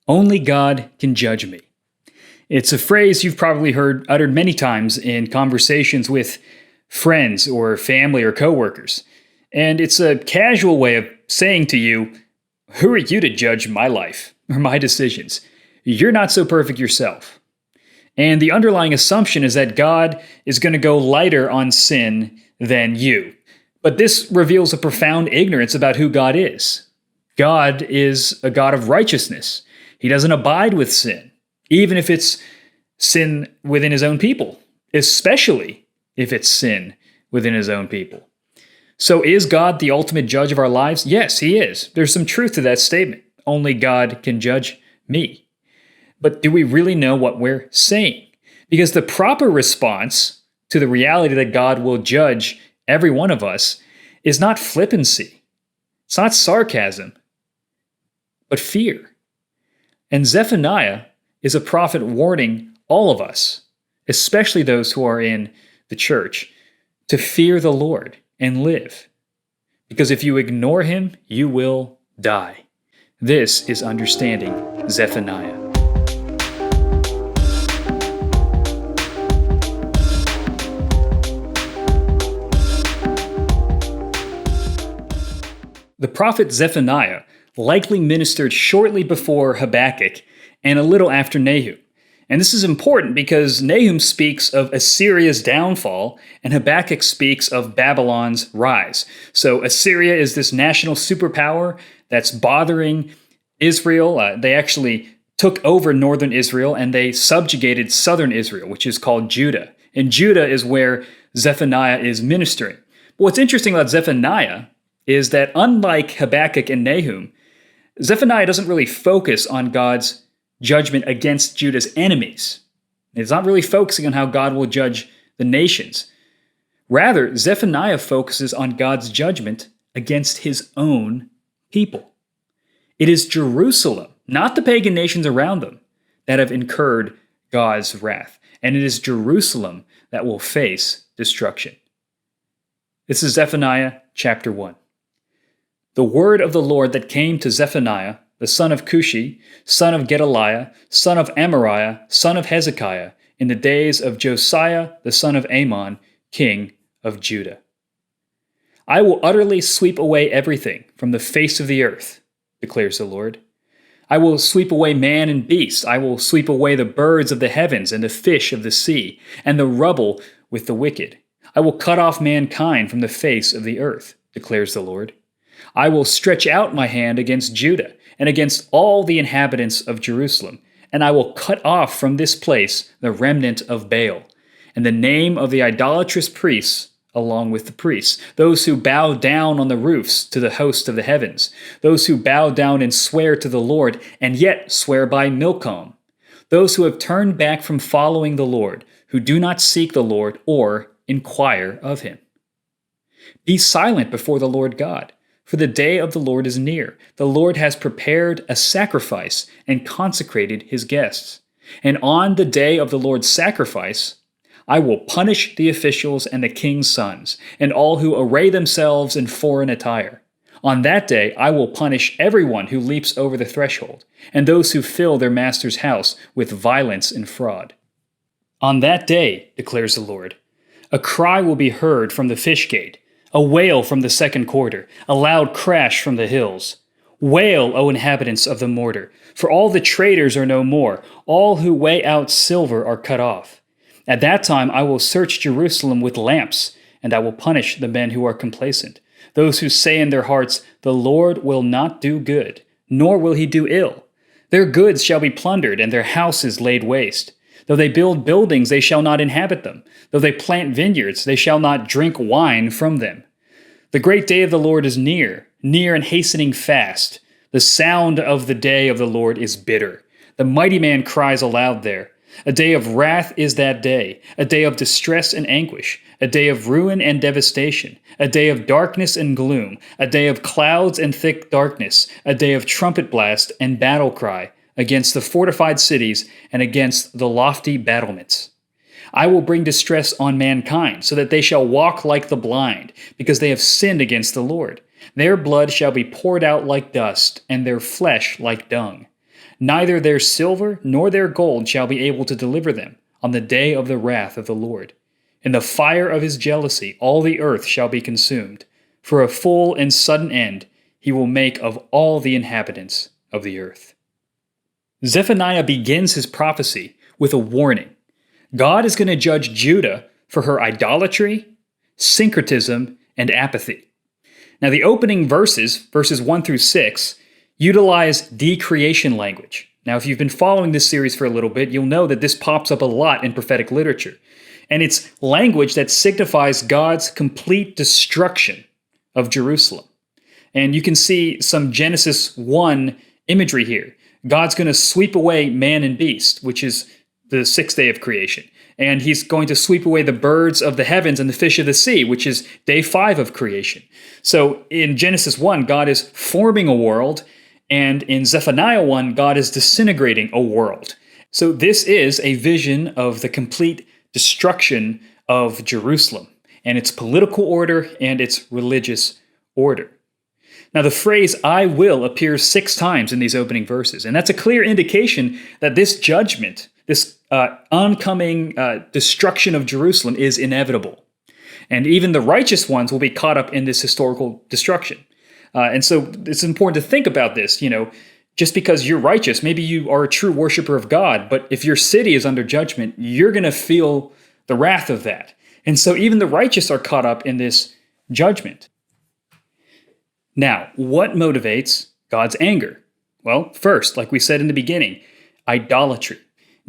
Only God can judge me. It's a phrase you've probably heard uttered many times in conversations with friends or family or coworkers. And it's a casual way of saying to you, who are you to judge my life or my decisions? You're not so perfect yourself. And the underlying assumption is that God is going to go lighter on sin than you. But this reveals a profound ignorance about who God is. God is a God of righteousness. He doesn't abide with sin, even if it's sin within his own people, especially if it's sin within his own people. So is God the ultimate judge of our lives? Yes, he is. There's some truth to that statement. Only God can judge me. But do we really know what we're saying? Because the proper response to the reality that God will judge every one of us is not flippancy. It's not sarcasm, but fear. And Zephaniah is a prophet warning all of us, especially those who are in the church, to fear the Lord and live. Because if you ignore him, you will die. This is understanding Zephaniah. The prophet Zephaniah likely ministered shortly before Habakkuk and a little after Nahum. And this is important because Nahum speaks of Assyria's downfall and Habakkuk speaks of Babylon's rise. So Assyria is this national superpower that's bothering Israel. They actually took over northern Israel and they subjugated southern Israel, which is called Judah. And Judah is where Zephaniah is ministering. But what's interesting about Zephaniah is that unlike Habakkuk and Nahum, Zephaniah doesn't really focus on God's judgment against Judah's enemies. It's not really focusing on how God will judge the nations. Rather, Zephaniah focuses on God's judgment against his own people. It is Jerusalem, not the pagan nations around them, that have incurred God's wrath. And it is Jerusalem that will face destruction. This is Zephaniah chapter 1. The word of the Lord that came to Zephaniah, the son of Cushi, son of Gedaliah, son of Amariah, son of Hezekiah, in the days of Josiah, the son of Amon, king of Judah. I will utterly sweep away everything from the face of the earth, declares the Lord. I will sweep away man and beast. I will sweep away the birds of the heavens and the fish of the sea, and the rubble with the wicked. I will cut off mankind from the face of the earth, declares the Lord. I will stretch out my hand against Judah and against all the inhabitants of Jerusalem, and I will cut off from this place the remnant of Baal, and the name of the idolatrous priests along with the priests, those who bow down on the roofs to the host of the heavens, those who bow down and swear to the Lord, and yet swear by Milcom, those who have turned back from following the Lord, who do not seek the Lord or inquire of him. Be silent before the Lord God, for the day of the Lord is near. The Lord has prepared a sacrifice and consecrated his guests. And on the day of the Lord's sacrifice, I will punish the officials and the king's sons, and all who array themselves in foreign attire. On that day, I will punish everyone who leaps over the threshold, and those who fill their master's house with violence and fraud. On that day, declares the Lord, a cry will be heard from the fish gate, a wail from the second quarter, a loud crash from the hills. Wail, O inhabitants of the mortar, for all the traders are no more, all who weigh out silver are cut off. At that time I will search Jerusalem with lamps, and I will punish the men who are complacent, those who say in their hearts, the Lord will not do good, nor will he do ill. Their goods shall be plundered, and their houses laid waste. Though they build buildings, they shall not inhabit them. Though they plant vineyards, they shall not drink wine from them. The great day of the Lord is near, near and hastening fast. The sound of the day of the Lord is bitter. The mighty man cries aloud there. A day of wrath is that day, a day of distress and anguish, a day of ruin and devastation, a day of darkness and gloom, a day of clouds and thick darkness, a day of trumpet blast and battle cry, against the fortified cities and against the lofty battlements. I will bring distress on mankind, so that they shall walk like the blind, because they have sinned against the Lord. Their blood shall be poured out like dust, and their flesh like dung. Neither their silver nor their gold shall be able to deliver them on the day of the wrath of the Lord. In the fire of his jealousy all the earth shall be consumed. For a full and sudden end he will make of all the inhabitants of the earth. Zephaniah begins his prophecy with a warning. God is going to judge Judah for her idolatry, syncretism, and apathy. Now, the opening verses 1 through 6, utilize decreation language. Now, if you've been following this series for a little bit, you'll know that this pops up a lot in prophetic literature. And it's language that signifies God's complete destruction of Jerusalem. And you can see some Genesis 1 imagery here. God's going to sweep away man and beast, which is the sixth day of creation. And he's going to sweep away the birds of the heavens and the fish of the sea, which is day 5 of creation. So in Genesis 1, God is forming a world, and in Zephaniah 1, God is disintegrating a world. So this is a vision of the complete destruction of Jerusalem and its political order and its religious order. Now, the phrase "I will" appears 6 times in these opening verses, and that's a clear indication that this judgment, this oncoming destruction of Jerusalem, is inevitable. And even the righteous ones will be caught up in this historical destruction. And so it's important to think about this. Just because you're righteous, maybe you are a true worshiper of God, but if your city is under judgment, you're going to feel the wrath of that. And so even the righteous are caught up in this judgment. Now, what motivates God's anger? Well, first, like we said in the beginning, idolatry.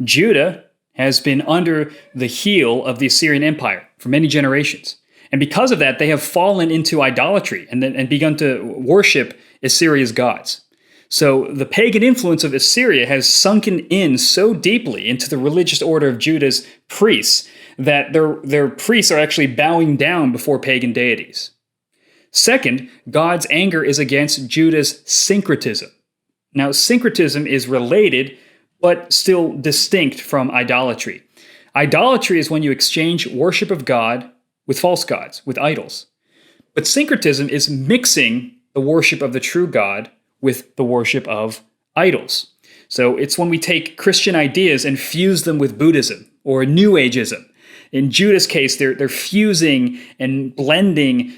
Judah has been under the heel of the Assyrian Empire for many generations. And because of that, they have fallen into idolatry and begun to worship Assyria's gods. So the pagan influence of Assyria has sunken in so deeply into the religious order of Judah's priests that their priests are actually bowing down before pagan deities. Second, God's anger is against Judah's syncretism. Now, syncretism is related, but still distinct from idolatry. Idolatry is when you exchange worship of God with false gods, with idols. But syncretism is mixing the worship of the true God with the worship of idols. So it's when we take Christian ideas and fuse them with Buddhism or New Ageism. In Judah's case, they're fusing and blending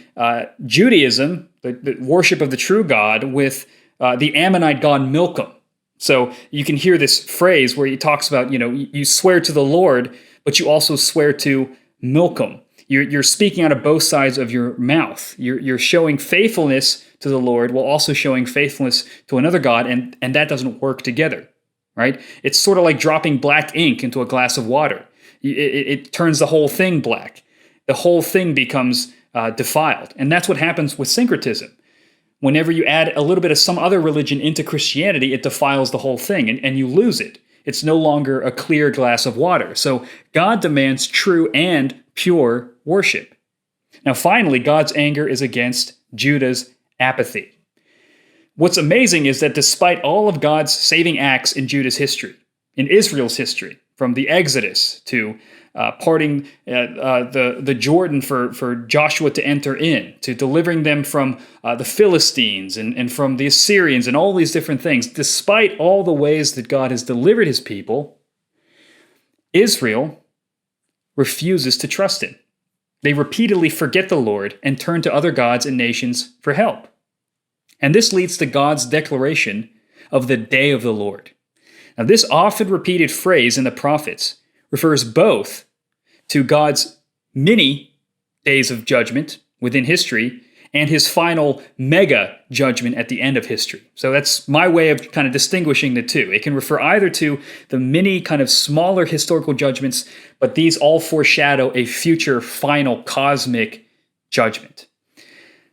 Judaism, the worship of the true God, with the Ammonite god Milcom. So you can hear this phrase where he talks about, you swear to the Lord, but you also swear to Milcom. You're speaking out of both sides of your mouth. You're showing faithfulness to the Lord while also showing faithfulness to another god, and that doesn't work together, right? It's sort of like dropping black ink into a glass of water. It turns the whole thing black. The whole thing becomes defiled. And that's what happens with syncretism. Whenever you add a little bit of some other religion into Christianity, it defiles the whole thing, and you lose it. It's no longer a clear glass of water. So God demands true and pure worship. Now, finally, God's anger is against Judah's apathy. What's amazing is that despite all of God's saving acts in Judah's history, in Israel's history, from the Exodus to parting the Jordan for Joshua to enter in, to delivering them from the Philistines and from the Assyrians and all these different things, despite all the ways that God has delivered his people, Israel refuses to trust him. They repeatedly forget the Lord and turn to other gods and nations for help. And this leads to God's declaration of the day of the Lord. Now, this often repeated phrase in the prophets refers both to God's many days of judgment within history and his final mega judgment at the end of history. So that's my way of kind of distinguishing the two. It can refer either to the many kind of smaller historical judgments, but these all foreshadow a future final cosmic judgment.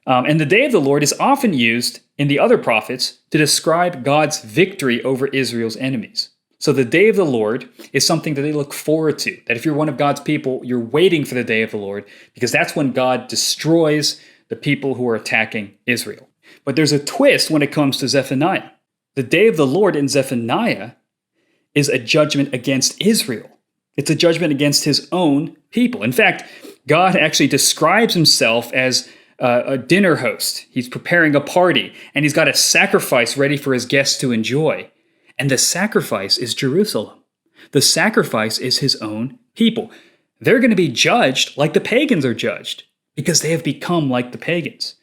And the day of the Lord is often used in the other prophets to describe God's victory over Israel's enemies. So the day of the Lord is something that they look forward to, that if you're one of God's people, you're waiting for the day of the Lord, because that's when God destroys the people who are attacking Israel. But there's a twist when it comes to Zephaniah. The day of the Lord in Zephaniah is a judgment against Israel. It's a judgment against his own people. In fact, God actually describes himself as a dinner host. He's preparing a party, and he's got a sacrifice ready for his guests to enjoy. And the sacrifice is Jerusalem. The sacrifice is his own people. They're going to be judged like the pagans are judged because they have become like the pagans.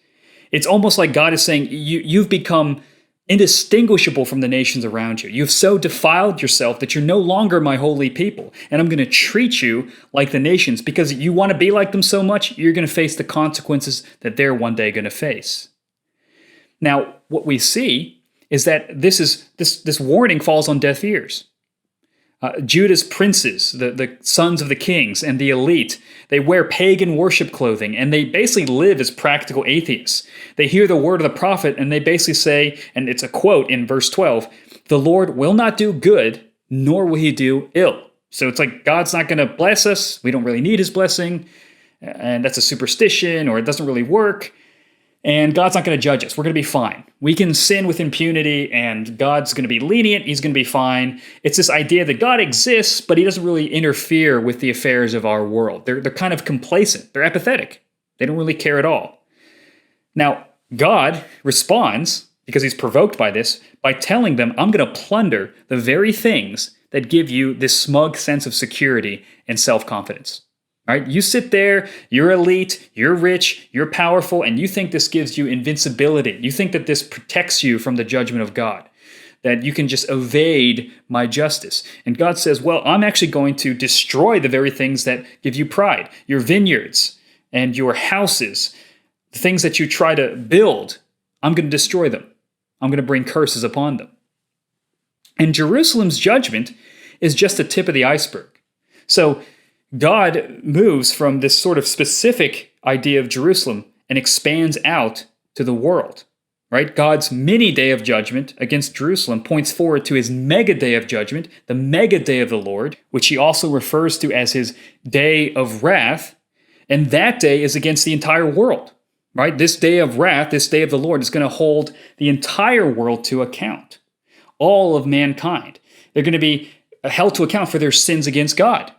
It's almost like God is saying, you've become indistinguishable from the nations around you. You've so defiled yourself that you're no longer my holy people. And I'm going to treat you like the nations because you want to be like them so much, you're going to face the consequences that they're one day going to face. Now, what we see is that this warning falls on deaf ears. Judah's princes, the sons of the kings, and the elite, they wear pagan worship clothing, and they basically live as practical atheists. They hear the word of the prophet, and they basically say, and it's a quote in verse 12, "The Lord will not do good, nor will he do ill." So it's like God's not going to bless us. We don't really need his blessing, and that's a superstition, or it doesn't really work. And God's not going to judge us. We're going to be fine. We can sin with impunity, and God's going to be lenient. He's going to be fine. It's this idea that God exists, but he doesn't really interfere with the affairs of our world. They're kind of complacent. They're apathetic. They don't really care at all. Now, God responds, because he's provoked by this, by telling them, I'm going to plunder the very things that give you this smug sense of security and self-confidence. All right, you sit there, you're elite, you're rich, you're powerful, and you think this gives you invincibility. You think that this protects you from the judgment of God, that you can just evade my justice. And God says, well, I'm actually going to destroy the very things that give you pride, your vineyards and your houses, the things that you try to build. I'm going to destroy them. I'm going to bring curses upon them. And Jerusalem's judgment is just the tip of the iceberg. So God moves from this sort of specific idea of Jerusalem and expands out to the world, right? God's mini day of judgment against Jerusalem points forward to his mega day of judgment, the mega day of the Lord, which he also refers to as his day of wrath. And that day is against the entire world, right? This day of wrath, this day of the Lord is going to hold the entire world to account. All of mankind. They're going to be held to account for their sins against God.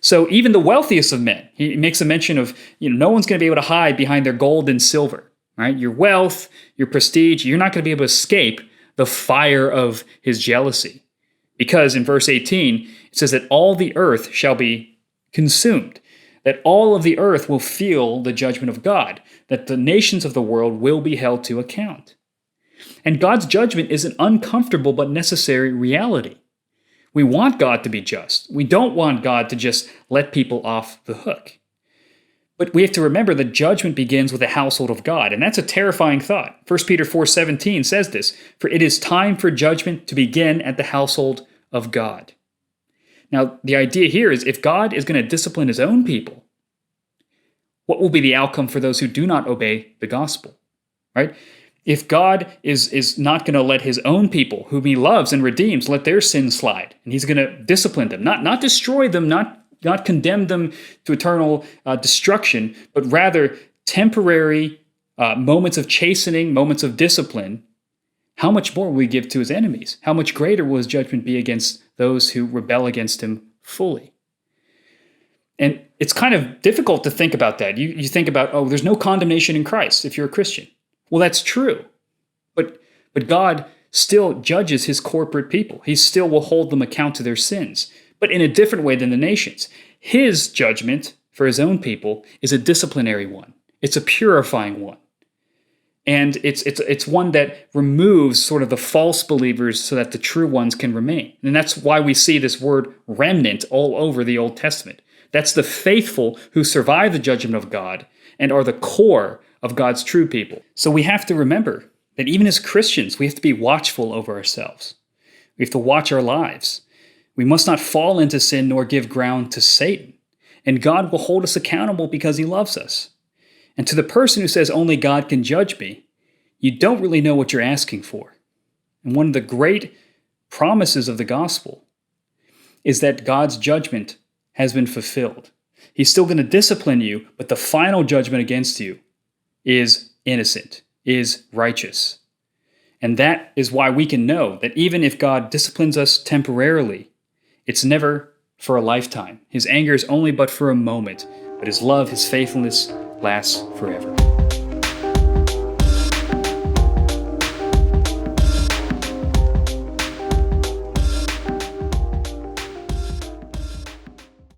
So even the wealthiest of men, he makes a mention of, no one's going to be able to hide behind their gold and silver, right? Your wealth, your prestige, you're not going to be able to escape the fire of his jealousy. Because in verse 18, it says that all the earth shall be consumed, that all of the earth will feel the judgment of God, that the nations of the world will be held to account. And God's judgment is an uncomfortable but necessary reality. We want God to be just. We don't want God to just let people off the hook. But we have to remember that judgment begins with the household of God, and that's a terrifying thought. 1 Peter 4:17 says this, "For it is time for judgment to begin at the household of God." Now, the idea here is if God is going to discipline his own people, what will be the outcome for those who do not obey the gospel, right? If God is not going to let his own people, whom he loves and redeems, let their sins slide, and he's going to discipline them, not destroy them, not condemn them to eternal destruction, but rather temporary moments of chastening, moments of discipline, how much more will he give to his enemies? How much greater will his judgment be against those who rebel against him fully? And it's kind of difficult to think about that. You think about, there's no condemnation in Christ if you're a Christian. Well, that's true, but God still judges his corporate people. He still will hold them account to their sins, but in a different way than the nations. His judgment for his own people is a disciplinary one. It's a purifying one. And it's one that removes sort of the false believers so that the true ones can remain. And that's why we see this word remnant all over the Old Testament. That's the faithful who survive the judgment of God and are the core of God's true people. So we have to remember that even as Christians, we have to be watchful over ourselves. We have to watch our lives. We must not fall into sin nor give ground to Satan. And God will hold us accountable because he loves us. And to the person who says only God can judge me, you don't really know what you're asking for. And one of the great promises of the gospel is that God's judgment has been fulfilled. He's still going to discipline you, but the final judgment against you is innocent, is righteous. And that is why we can know that even if God disciplines us temporarily, it's never for a lifetime. His anger is only but for a moment, but his love, his faithfulness lasts forever.